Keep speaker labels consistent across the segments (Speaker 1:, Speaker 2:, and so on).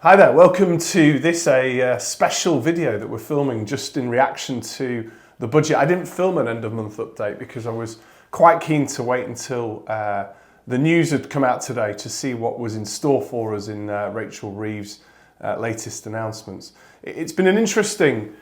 Speaker 1: Hi there, welcome to this special video that we're filming just in reaction to the budget. I didn't film an end of month update because I was quite keen to wait until the news had come out today to see what was in store for us in Rachel Reeves' latest announcements. It's been an interesting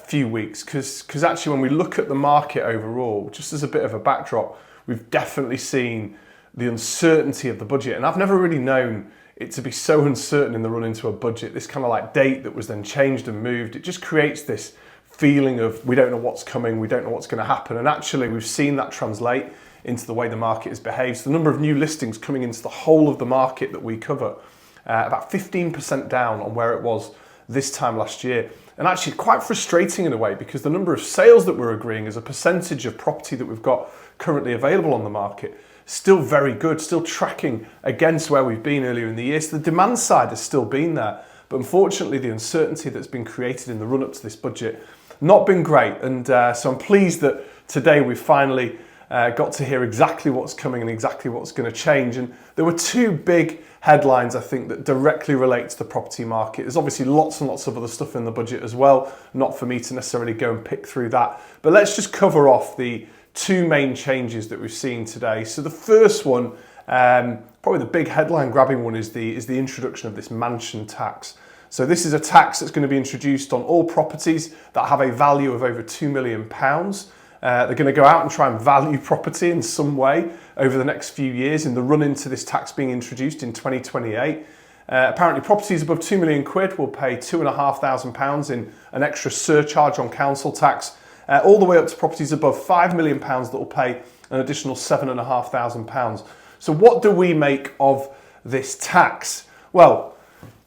Speaker 1: few weeks because actually when we look at the market overall, just as a bit of a backdrop, we've definitely seen the uncertainty of the budget, and I've never really known it to be so uncertain in the run into a budget. This kind of like date that was then changed and moved, it just creates this feeling of we don't know what's coming, we don't know what's going to happen, and actually we've seen that translate into the way the market has behaved. So the number of new listings coming into the whole of the market that we cover, about 15% down on where it was this time last year. And actually quite frustrating in a way because the number of sales that we're agreeing as a percentage of property that we've got currently available on the market, still very good, still tracking against where we've been earlier in the year. So the demand side has still been there, but unfortunately the uncertainty that's been created in the run up to this budget, not been great. And so I'm pleased that today we've finally got to hear exactly what's coming and exactly what's going to change. And there were two big headlines, I think, that directly relate to the property market. There's obviously lots and lots of other stuff in the budget as well, not for me to necessarily go and pick through that. But let's just cover off the two main changes that we've seen today. So the first one, probably the big headline grabbing one, is the introduction of this mansion tax. So this is a tax that's going to be introduced on all properties that have a value of over £2 million. They're going to go out and try and value property in some way over the next few years in the run into this tax being introduced in 2028. Apparently properties above £2 million will pay £2,500 in an extra surcharge on council tax, all the way up to properties above £5 million that will pay an additional £7,500. So what do we make of this tax? Well,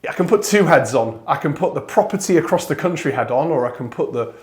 Speaker 1: I can put two heads on. I can put the property across the country head on, or I can put the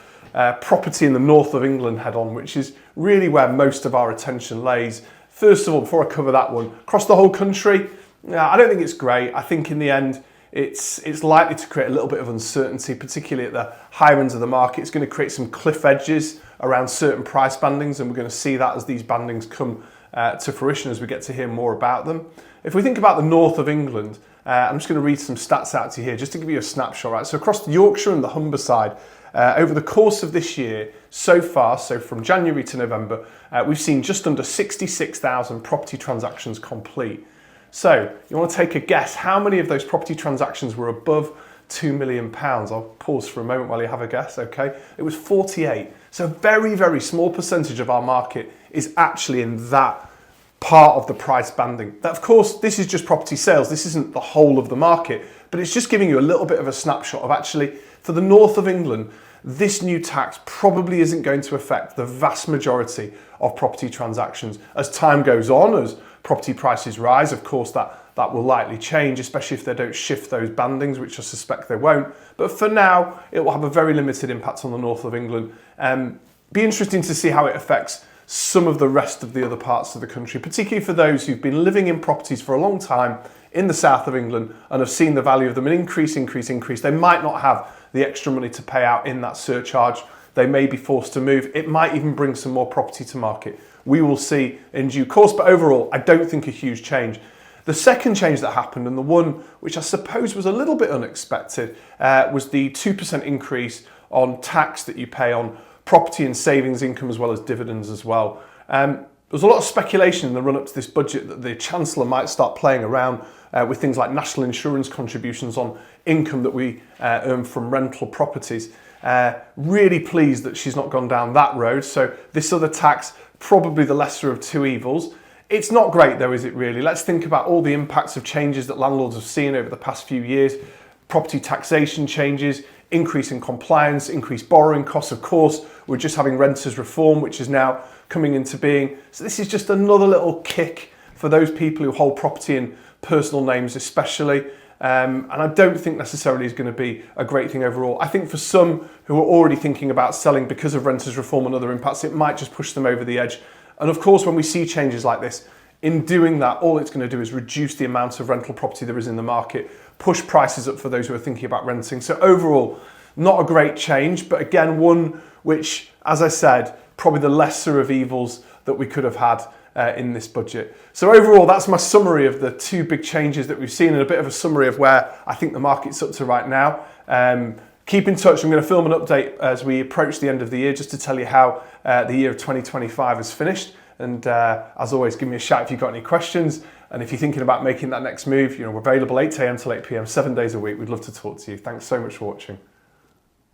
Speaker 1: property in the north of England head on, which is really where most of our attention lays. First of all, before I cover that one, across the whole country, I don't think it's great. I think in the end, it's likely to create a little bit of uncertainty, particularly at the higher ends of the market. It's going to create some cliff edges around certain price bandings, and we're going to see that as these bandings come to fruition as we get to hear more about them. If we think about the north of England, I'm just going to read some stats out to you here just to give you a snapshot. Right? So across Yorkshire and the Humberside, over the course of this year, so far, so from January to November, we've seen just under 66,000 property transactions complete. So you want to take a guess, how many of those property transactions were above £2 million? I'll pause for a moment while you have a guess, okay? It was 48. So a very, very small percentage of our market is actually in that part of the price banding. That, of course, this is just property sales. This isn't the whole of the market, but it's just giving you a little bit of a snapshot of actually, for the north of England, this new tax probably isn't going to affect the vast majority of property transactions. As time goes on, as property prices rise, of course, that will likely change, especially if they don't shift those bandings, which I suspect they won't. But for now, it will have a very limited impact on the north of England. Be interesting to see how it affects some of the rest of the other parts of the country, particularly for those who've been living in properties for a long time in the south of England and have seen the value of them increase. They might not have the extra money to pay out in that surcharge. They may be forced to move. It might even bring some more property to market. We will see in due course, but overall, I don't think a huge change. The second change that happened, and the one which I suppose was a little bit unexpected, was the 2% increase on tax that you pay on property and savings income, as well as dividends as well. There's a lot of speculation in the run-up to this budget that the Chancellor might start playing around with things like national insurance contributions on income that we earn from rental properties. Really pleased that she's not gone down that road. So this other tax, probably the lesser of two evils. It's not great though, is it really? Let's think about all the impacts of changes that landlords have seen over the past few years. Property taxation changes, increase in compliance, increased borrowing costs. Of course, we're just having renters reform, which is now coming into being. So this is just another little kick for those people who hold property in personal names especially. And I don't think necessarily is going to be a great thing overall. I think for some who are already thinking about selling because of renters reform and other impacts, it might just push them over the edge. And of course, when we see changes like this, in doing that, all it's going to do is reduce the amount of rental property there is in the market, push prices up for those who are thinking about renting. So overall, not a great change, but again, one which, as I said, probably the lesser of evils that we could have had in this budget. So overall, that's my summary of the two big changes that we've seen, and a bit of a summary of where I think the market's up to right now. Keep in touch. I'm going to film an update as we approach the end of the year, just to tell you how the year of 2025 has finished. And as always, give me a shout if you've got any questions. And if you're thinking about making that next move, we're available 8 a.m. till 8 p.m, 7 days a week. We'd love to talk to you. Thanks so much for watching.